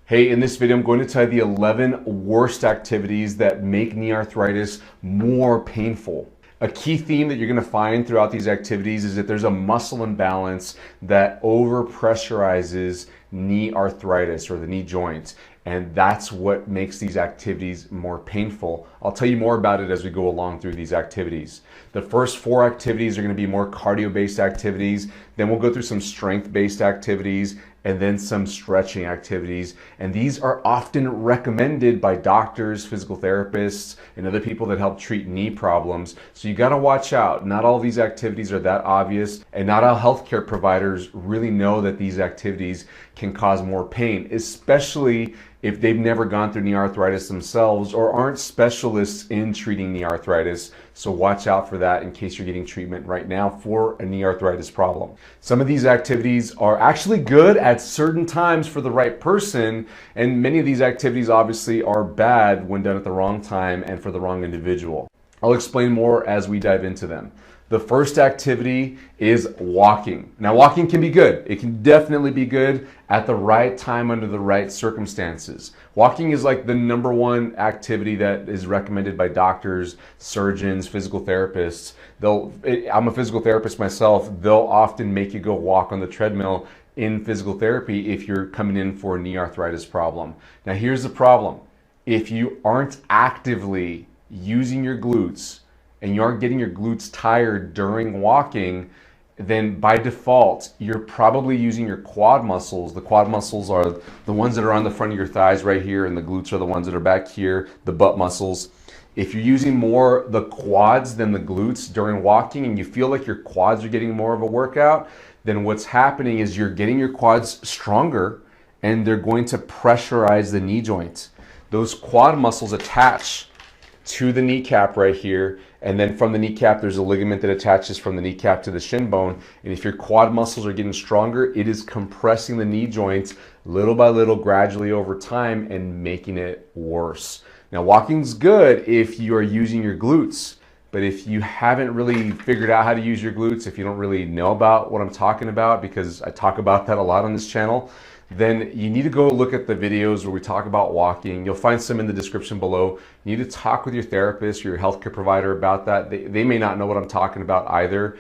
Hey, in this video, I'm going to tell you the 11 worst activities that make knee arthritis more painful. A key theme that you're going to find throughout these activities is that there's a muscle imbalance that overpressurizes knee arthritis or the knee joint. And that's what makes these activities more painful. I'll tell you more about it as we go along through these activities. The first 4 activities are going to be more cardio-based activities. Then we'll go through some strength-based activities and then some stretching activities. And these are often recommended by doctors, physical therapists, and other people that help treat knee problems. So you got to watch out. Not all these activities are that obvious, and not all healthcare providers really know that these activities can cause more pain, especially if they've never gone through knee arthritis themselves or aren't specialists in treating knee arthritis. So watch out for that in case you're getting treatment right now for a knee arthritis problem. Some of these activities are actually good at certain times for the right person, and many of these activities obviously are bad when done at the wrong time and for the wrong individual. I'll explain more as we dive into them. The first activity is walking. Now, walking can be good. It can definitely be good at the right time under the right circumstances. Walking is like the #1 activity that is recommended by doctors, surgeons, physical therapists. I'm a physical therapist myself. They'll often make you go walk on the treadmill in physical therapy if you're coming in for a knee arthritis problem. Now, here's the problem. If you aren't actively using your glutes, and you aren't getting your glutes tired during walking, then by default, you're probably using your quad muscles. The quad muscles are the ones that are on the front of your thighs right here, and the glutes are the ones that are back here, the butt muscles. If you're using more the quads than the glutes during walking and you feel like your quads are getting more of a workout, then what's happening is you're getting your quads stronger and they're going to pressurize the knee joint. Those quad muscles attach to the kneecap right here, and then from the kneecap there's a ligament that attaches from the kneecap to the shin bone, and if your quad muscles are getting stronger, it is compressing the knee joints little by little, gradually over time, and making it worse. Now, walking's good if you are using your glutes, but if you haven't really figured out how to use your glutes, if you don't really know about what I'm talking about, because I talk about that a lot on this channel, then you need to go look at the videos where we talk about walking. You'll find some in the description below. You need to talk with your therapist or your healthcare provider about that. They may not know what I'm talking about either.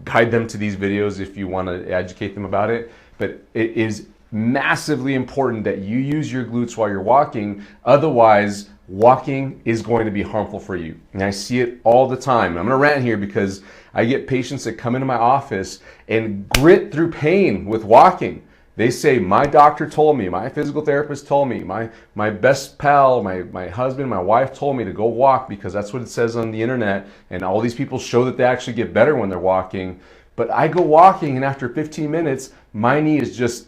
Guide them to these videos if you want to educate them about it. But it is massively important that you use your glutes while you're walking. Otherwise, walking is going to be harmful for you. And I see it all the time. I'm going to rant here because I get patients that come into my office and grit through pain with walking. They say, my doctor told me, my physical therapist told me, my best pal, my husband, my wife told me to go walk because that's what it says on the internet, and all these people show that they actually get better when they're walking. But I go walking and after 15 minutes, my knee is just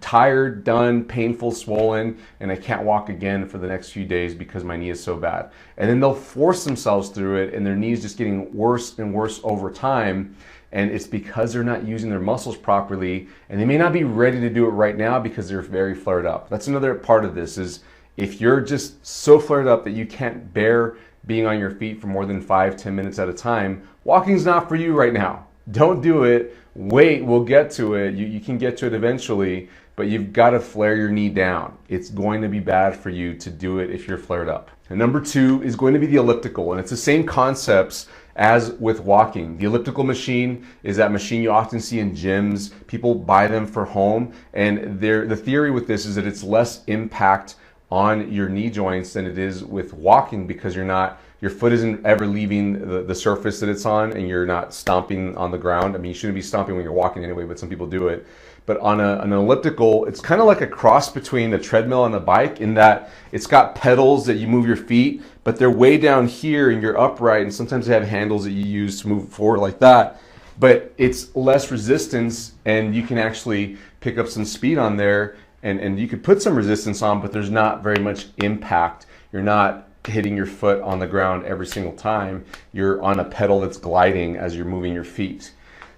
tired, done, painful, swollen, and I can't walk again for the next few days because my knee is so bad. And then they'll force themselves through it and their knee is just getting worse and worse over time. And it's because they're not using their muscles properly, and they may not be ready to do it right now because they're very flared up. That's another part of this, is if you're just so flared up that you can't bear being on your feet for more than 5-10 minutes at a time, walking's not for you right now. Don't do it. Wait, we'll get to it. You can get to it eventually, but you've got to flare your knee down. It's going to be bad for you to do it if you're flared up. And #2 is going to be the elliptical, and it's the same concepts as with walking. The elliptical machine is that machine you often see in gyms. People buy them for home, and the theory with this is that it's less impact on your knee joints than it is with walking because your foot isn't ever leaving the surface that it's on, and you're not stomping on the ground. I mean, you shouldn't be stomping when you're walking anyway, but some people do it. But on an elliptical, it's kind of like a cross between a treadmill and a bike in that it's got pedals that you move your feet, but they're way down here and you're upright, and sometimes they have handles that you use to move forward like that. But it's less resistance, and you can actually pick up some speed on there, and you could put some resistance on, but there's not very much impact. You're not hitting your foot on the ground every single time. You're on a pedal that's gliding as you're moving your feet.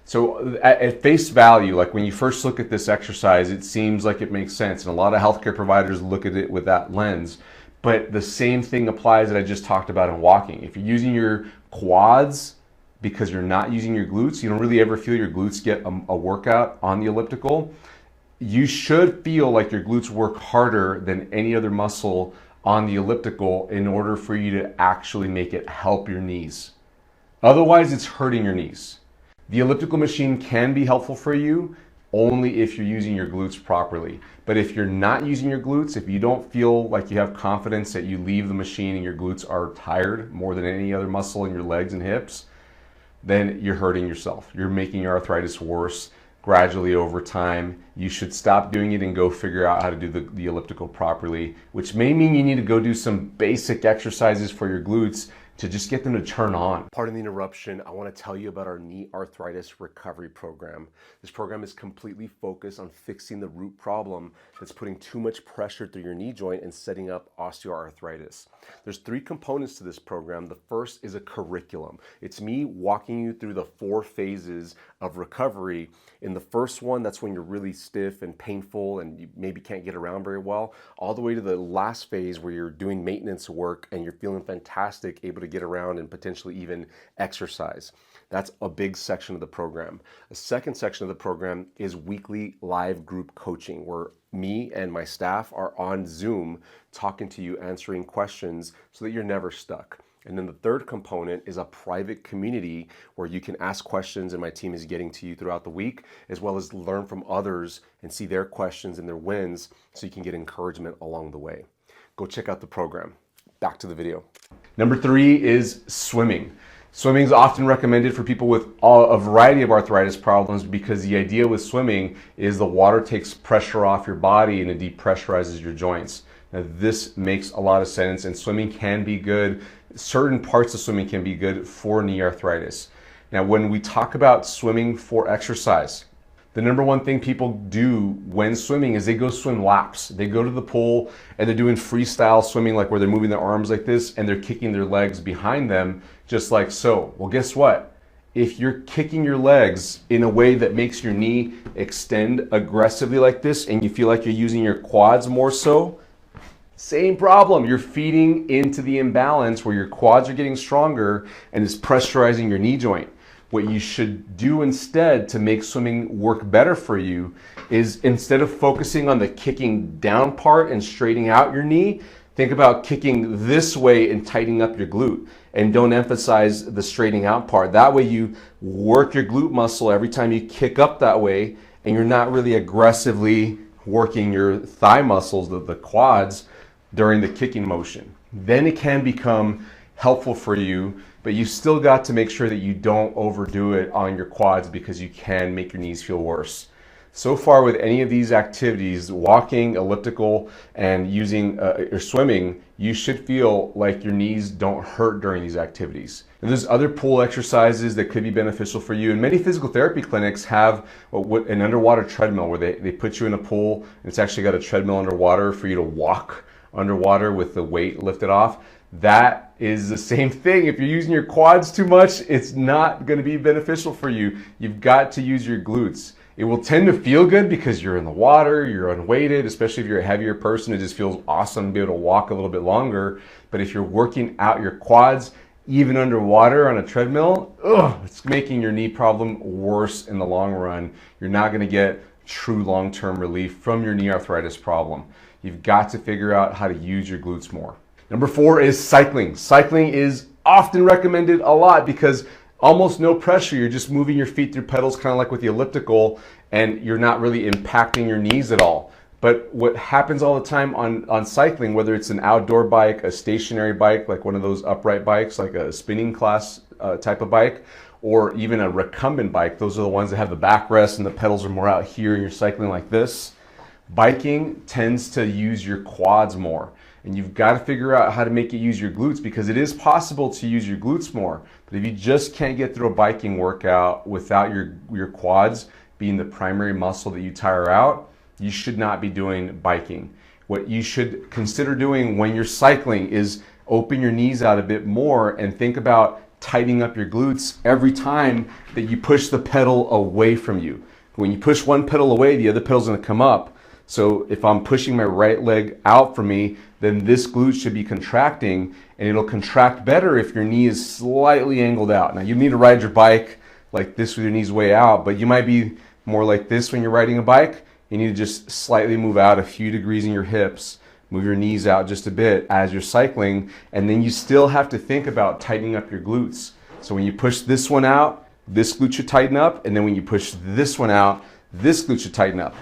So at face value, like when you first look at this exercise, it seems like it makes sense. And a lot of healthcare providers look at it with that lens. But the same thing applies that I just talked about in walking. If you're using your quads because you're not using your glutes, you don't really ever feel your glutes get a workout on the elliptical. you should feel like your glutes work harder than any other muscle on the elliptical in order for you to actually make it help your knees. Otherwise, it's hurting your knees. The elliptical machine can be helpful for you only if you're using your glutes properly. But if you're not using your glutes, if you don't feel like you have confidence that you leave the machine and your glutes are tired more than any other muscle in your legs and hips, then you're hurting yourself. You're making your arthritis worse gradually over time. You should stop doing it and go figure out how to do the elliptical properly, which may mean you need to go do some basic exercises for your glutes to just get them to turn on. Pardon the interruption. I want to tell you about our knee arthritis recovery program. This program is completely focused on fixing the root problem that's putting too much pressure through your knee joint and setting up osteoarthritis. There's 3 components to this program. The first is a curriculum. It's me walking you through the 4 phases of recovery. In the first one, that's when you're really stiff and painful and you maybe can't get around very well, all the way to the last phase where you're doing maintenance work and you're feeling fantastic, able to get around and potentially even exercise. That's a big section of the program. A second section of the program is weekly live group coaching, where me and my staff are on Zoom talking to you, answering questions so that you're never stuck. And then the third component is a private community where you can ask questions and my team is getting to you throughout the week, as well as learn from others and see their questions and their wins so you can get encouragement along the way. Go check out the program. Back to the video. Number 3 is swimming. Swimming is often recommended for people with a variety of arthritis problems because the idea with swimming is the water takes pressure off your body and it depressurizes your joints. Now, this makes a lot of sense, and swimming can be good. Certain parts of swimming can be good for knee arthritis. Now, when we talk about swimming for exercise, the number one thing people do when swimming is they go swim laps. They go to the pool and they're doing freestyle swimming, like where they're moving their arms like this and they're kicking their legs behind them just like so. Well, guess what? If you're kicking your legs in a way that makes your knee extend aggressively like this and you feel like you're using your quads more so, same problem. You're feeding into the imbalance where your quads are getting stronger and it's pressurizing your knee joint. What you should do instead to make swimming work better for you is, instead of focusing on the kicking down part and straightening out your knee, think about kicking this way and tightening up your glute. And don't emphasize the straightening out part. That way you work your glute muscle every time you kick up that way, and you're not really aggressively working your thigh muscles, the quads, during the kicking motion. Then it can become helpful for you, but you still got to make sure that you don't overdo it on your quads because you can make your knees feel worse. So far with any of these activities, walking, elliptical, and using or swimming, you should feel like your knees don't hurt during these activities. And there's other pool exercises that could be beneficial for you. And many physical therapy clinics have an underwater treadmill where they put you in a pool and it's actually got a treadmill underwater for you to walk underwater with the weight lifted off. That is the same thing. If you're using your quads too much, it's not going to be beneficial for you. You've got to use your glutes. It will tend to feel good because you're in the water, you're unweighted, especially if you're a heavier person. It just feels awesome to be able to walk a little bit longer. But if you're working out your quads, even underwater on a treadmill, it's making your knee problem worse in the long run. You're not going to get true long-term relief from your knee arthritis problem. You've got to figure out how to use your glutes more. Number 4 is cycling. Cycling is often recommended a lot because almost no pressure. You're just moving your feet through pedals, kind of like with the elliptical, and you're not really impacting your knees at all. But what happens all the time on cycling, whether it's an outdoor bike, a stationary bike, like one of those upright bikes, like a spinning class type of bike, or even a recumbent bike, those are the ones that have the backrest and the pedals are more out here and you're cycling like this. Biking tends to use your quads more. And you've got to figure out how to make it use your glutes, because it is possible to use your glutes more. But if you just can't get through a biking workout without your quads being the primary muscle that you tire out, you should not be doing biking. What you should consider doing when you're cycling is open your knees out a bit more and think about tightening up your glutes every time that you push the pedal away from you. When you push one pedal away, the other pedal's going to come up. So if I'm pushing my right leg out from me, then this glute should be contracting, and it'll contract better if your knee is slightly angled out. Now, you need to ride your bike like this with your knees way out, but you might be more like this when you're riding a bike. You need to just slightly move out a few degrees in your hips, move your knees out just a bit as you're cycling, and then you still have to think about tightening up your glutes. So when you push this one out, this glute should tighten up, and then when you push this one out, this glute should tighten up.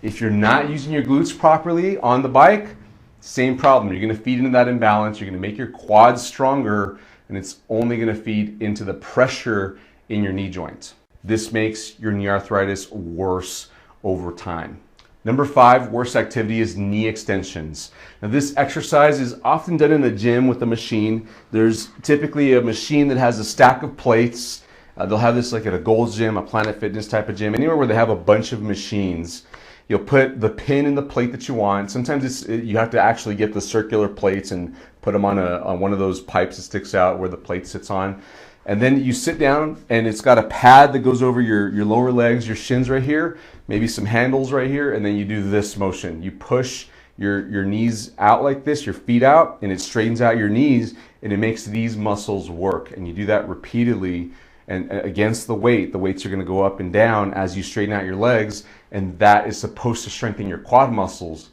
If you're not using your glutes properly on the bike, same problem. You're going to feed into that imbalance, you're going to make your quads stronger, and it's only going to feed into the pressure in your knee joint. This makes your knee arthritis worse over time. Number 5 worst activity is knee extensions. Now this exercise is often done in the gym with a machine. There's typically a machine that has a stack of plates. They'll have this like at a Gold's Gym, a Planet Fitness type of gym, anywhere where they have a bunch of machines. You'll put the pin in the plate that you want. Sometimes you have to actually get the circular plates and put them on one of those pipes that sticks out where the plate sits on. And then you sit down and it's got a pad that goes over your lower legs, your shins right here, maybe some handles right here, and then you do this motion. You push your knees out like this, your feet out, and it straightens out your knees and it makes these muscles work. And you do that repeatedly and against the weight. The weights are going to go up and down as you straighten out your legs, and that is supposed to strengthen your quad muscles,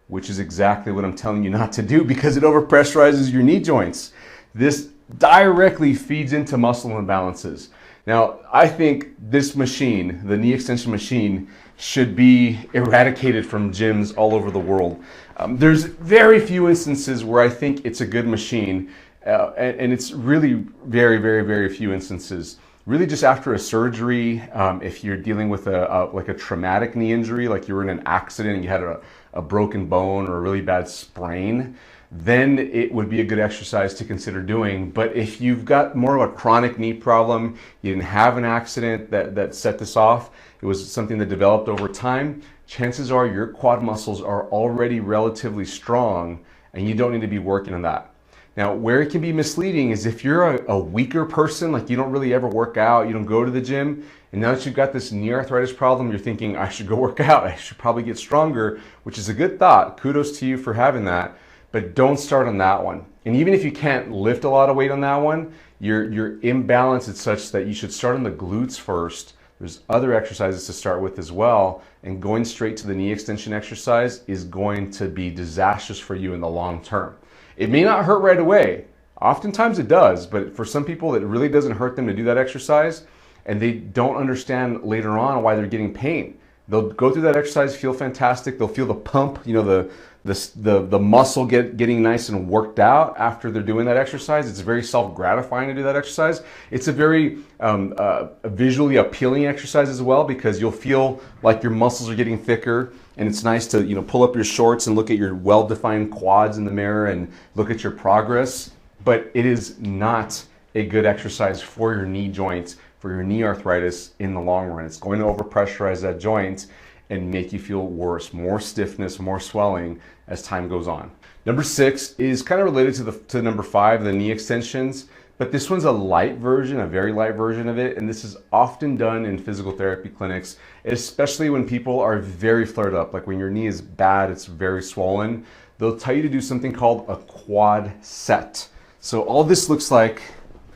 which is exactly what I'm telling you not to do because it overpressurizes your knee joints. This directly feeds into muscle imbalances. Now, I think this machine, the knee extension machine, should be eradicated from gyms all over the world. There's very few instances where I think it's a good machine, and it's really very, very, very few instances. Really just after a surgery, if you're dealing with like a traumatic knee injury, like you were in an accident and you had a broken bone or a really bad sprain, then it would be a good exercise to consider doing. But if you've got more of a chronic knee problem, you didn't have an accident that set this off, it was something that developed over time, chances are your quad muscles are already relatively strong and you don't need to be working on that. Now, where it can be misleading is if you're a weaker person, like you don't really ever work out, you don't go to the gym, and now that you've got this knee arthritis problem, you're thinking, I should go work out, I should probably get stronger, which is a good thought. Kudos to you for having that. But don't start on that one. And even if you can't lift a lot of weight on that one, your imbalance is such that you should start on the glutes first. There's other exercises to start with as well. And going straight to the knee extension exercise is going to be disastrous for you in the long term. It may not hurt right away. Oftentimes it does, but for some people it really doesn't hurt them to do that exercise, and they don't understand later on why they're getting pain. They'll go through that exercise, feel fantastic. They'll feel the pump, you know, the muscle getting nice and worked out after they're doing that exercise. It's very self-gratifying to do that exercise. It's a very visually appealing exercise as well, because you'll feel like your muscles are getting thicker, and it's nice to, you know, pull up your shorts and look at your well-defined quads in the mirror and look at your progress. But it is not a good exercise for your knee joints, for your knee arthritis in the long run. It's going to overpressurize that joint and make you feel worse, more stiffness, more swelling as time goes on. Number 6 is kind of related to number 5, the knee extensions, but this one's a light version, a very light version of it, and this is often done in physical therapy clinics, especially when people are very flared up, like when your knee is bad, it's very swollen. They'll tell you to do something called a quad set. So all this looks like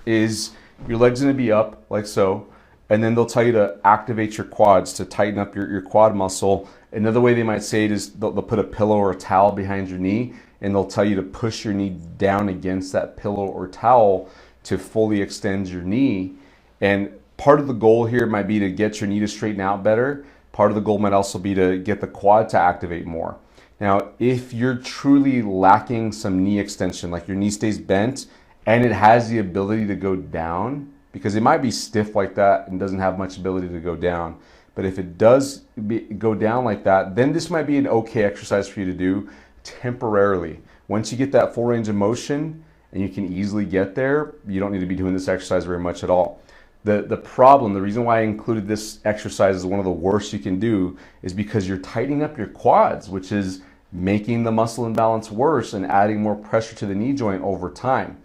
is your leg's gonna be up like so, and then they'll tell you to activate your quads to tighten up your quad muscle. Another way they might say it is they'll put a pillow or a towel behind your knee, and they'll tell you to push your knee down against that pillow or towel to fully extend your knee. And part of the goal here might be to get your knee to straighten out better. Part of the goal might also be to get the quad to activate more. Now, if you're truly lacking some knee extension, like your knee stays bent and it has the ability to go down, because it might be stiff like that and doesn't have much ability to go down. But if it does go down like that, then this might be an okay exercise for you to do temporarily. Once you get that full range of motion and you can easily get there, you don't need to be doing this exercise very much at all. The problem, the reason why I included this exercise as one of the worst you can do, is because you're tightening up your quads, which is making the muscle imbalance worse and adding more pressure to the knee joint over time.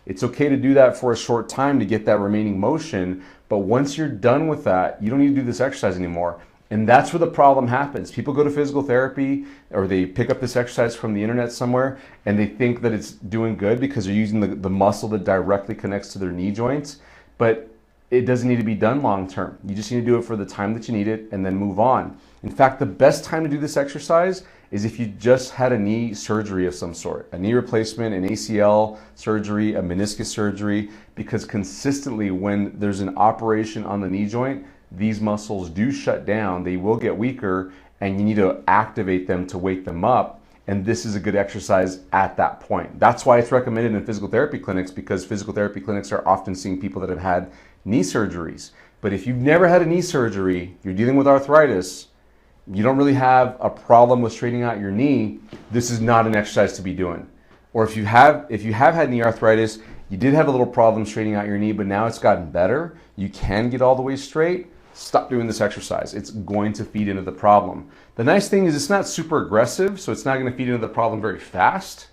It's okay to do that for a short time to get that remaining motion, but once you're done with that, you don't need to do this exercise anymore. And that's where the problem happens. People go to physical therapy or they pick up this exercise from the internet somewhere and they think that it's doing good because they're using the muscle that directly connects to their knee joints, but it doesn't need to be done long term. You just need to do it for the time that you need it and then move on. In fact, the best time to do this exercise is if you just had a knee surgery of some sort, a knee replacement, an ACL surgery, a meniscus surgery, because consistently when there's an operation on the knee joint, these muscles do shut down, they will get weaker, and you need to activate them to wake them up. And this is a good exercise at that point. That's why it's recommended in physical therapy clinics, because physical therapy clinics are often seeing people that have had knee surgeries. But if you've never had a knee surgery, you're dealing with arthritis, you don't really have a problem with straightening out your knee, this is not an exercise to be doing. Or if you have had knee arthritis, you did have a little problem straightening out your knee, but now it's gotten better, you can get all the way straight, stop doing this exercise. It's going to feed into the problem. The nice thing is it's not super aggressive, so it's not going to feed into the problem very fast,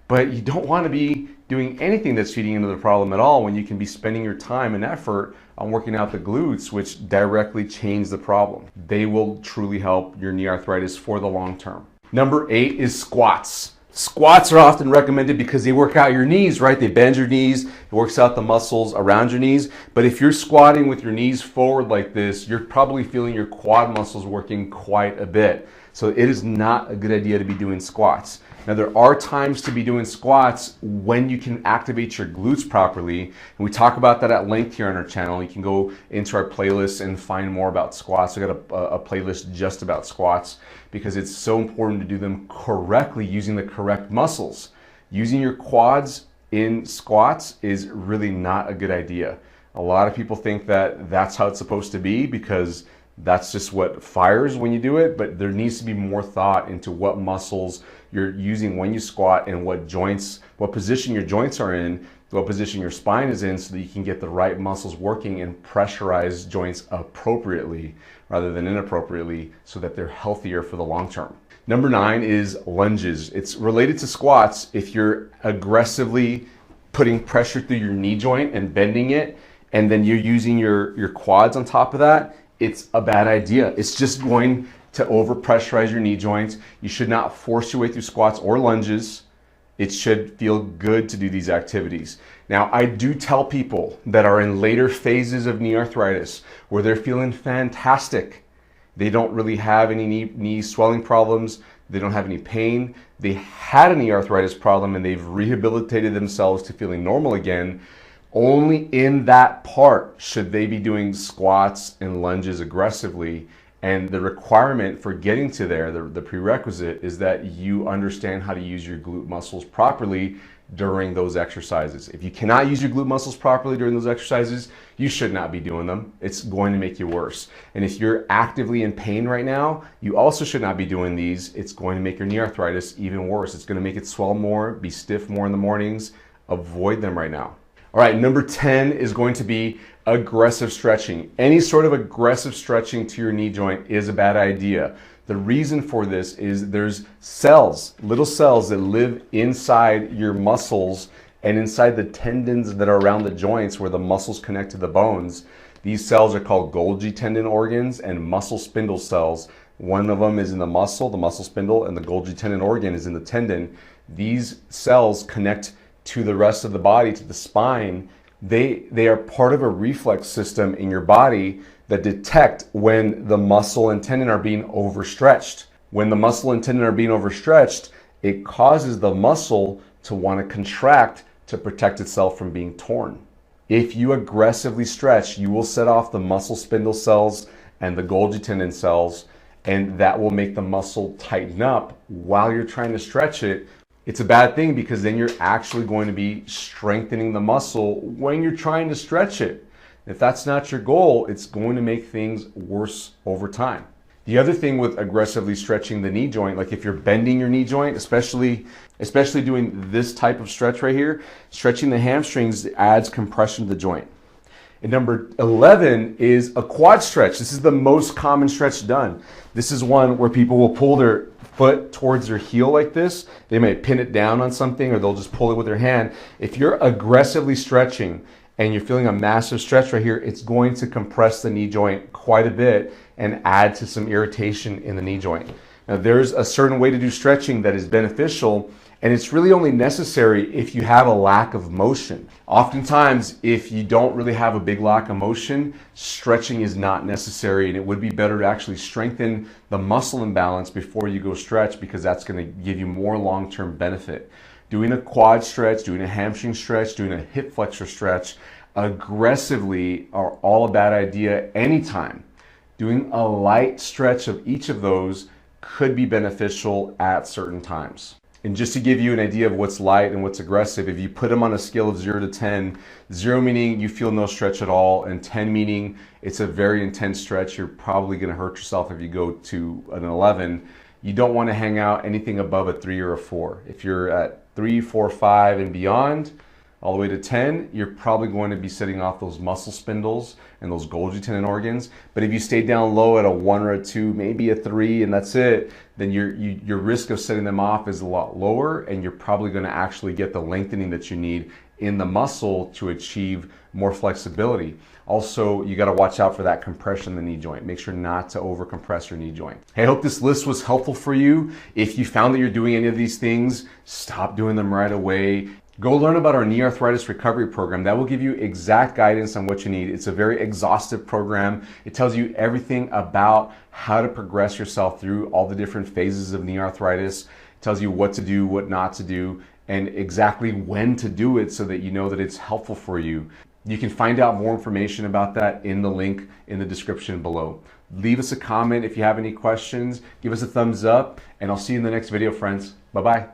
but you don't want to be doing anything that's feeding into the problem at all when you can be spending your time and effort on working out the glutes, which directly change the problem. They will truly help your knee arthritis for the long term. Number 8 is squats. Squats are often recommended because they work out your knees, right? They bend your knees, it works out the muscles around your knees. But if you're squatting with your knees forward like this, you're probably feeling your quad muscles working quite a bit. So it is not a good idea to be doing squats. Now there are times to be doing squats when you can activate your glutes properly. And we talk about that at length here on our channel. You can go into our playlist and find more about squats. We got a playlist just about squats because it's so important to do them correctly using the correct muscles. Using your quads in squats is really not a good idea. A lot of people think that that's how it's supposed to be because that's just what fires when you do it, but there needs to be more thought into what muscles you're using when you squat and what joints, what position your joints are in, what position your spine is in, so that you can get the right muscles working and pressurize joints appropriately rather than inappropriately so that they're healthier for the long term. Number 9 is lunges. It's related to squats. If you're aggressively putting pressure through your knee joint and bending it, and then you're using your quads on top of that, it's a bad idea. It's just going to overpressurize your knee joints. You should not force your way through squats or lunges. It should feel good to do these activities. Now, I do tell people that are in later phases of knee arthritis where they're feeling fantastic. They don't really have any knee swelling problems. They don't have any pain. They had a knee arthritis problem and they've rehabilitated themselves to feeling normal again. Only in that part should they be doing squats and lunges aggressively. And the requirement for getting to there, the prerequisite, is that you understand how to use your glute muscles properly during those exercises. If you cannot use your glute muscles properly during those exercises, you should not be doing them. It's going to make you worse. And if you're actively in pain right now, you also should not be doing these. It's going to make your knee arthritis even worse. It's going to make it swell more, be stiff more in the mornings. Avoid them right now. All right, number 10 is going to be aggressive stretching. Any sort of aggressive stretching to your knee joint is a bad idea. The reason for this is there's cells, little cells that live inside your muscles and inside the tendons that are around the joints where the muscles connect to the bones. These cells are called Golgi tendon organs and muscle spindle cells. One of them is in the muscle spindle, and the Golgi tendon organ is in the tendon. These cells connect to the rest of the body, to the spine. They are part of a reflex system in your body that detect when the muscle and tendon are being overstretched. When the muscle and tendon are being overstretched, it causes the muscle to want to contract to protect itself from being torn. If you aggressively stretch, you will set off the muscle spindle cells and the Golgi tendon cells, and that will make the muscle tighten up while you're trying to stretch it. It's a bad thing because then you're actually going to be strengthening the muscle when you're trying to stretch it. If that's not your goal, it's going to make things worse over time. The other thing with aggressively stretching the knee joint, like if you're bending your knee joint, especially doing this type of stretch right here, stretching the hamstrings adds compression to the joint. And number 11 is a quad stretch. This is the most common stretch done. This is one where people will pull their foot towards their heel like this. They might pin it down on something or they'll just pull it with their hand. If you're aggressively stretching and you're feeling a massive stretch right here, it's going to compress the knee joint quite a bit and add to some irritation in the knee joint. Now there's a certain way to do stretching that is beneficial, And it's really only necessary if you have a lack of motion. Oftentimes, if you don't really have a big lack of motion, stretching is not necessary, and it would be better to actually strengthen the muscle imbalance before you go stretch, because that's going to give you more long-term benefit. Doing a quad stretch, doing a hamstring stretch, doing a hip flexor stretch aggressively are all a bad idea anytime. Doing a light stretch of each of those could be beneficial at certain times. And just to give you an idea of what's light and what's aggressive, if you put them on a scale of 0 to 10, 0 meaning you feel no stretch at all, and 10 meaning it's a very intense stretch, you're probably going to hurt yourself if you go to an 11. You don't want to hang out anything above a 3 or a 4. If you're at 3, 4, 5 and beyond, all the way to 10, you're probably going to be setting off those muscle spindles and those Golgi tendon organs. But if you stay down low at a 1 or a 2, maybe a 3, and that's it, then your risk of setting them off is a lot lower, and you're probably going to actually get the lengthening that you need in the muscle to achieve more flexibility. Also, you got to watch out for that compression in the knee joint. Make sure not to over compress your knee joint. Hey, I hope this list was helpful for you. If you found that you're doing any of these things, stop doing them right away. Go learn about our knee arthritis recovery program. That will give you exact guidance on what you need. It's a very exhaustive program. It tells you everything about how to progress yourself through all the different phases of knee arthritis. It tells you what to do, what not to do, and exactly when to do it so that you know that it's helpful for you. You can find out more information about that in the link in the description below. Leave us a comment if you have any questions. Give us a thumbs up, and I'll see you in the next video, friends. Bye-bye.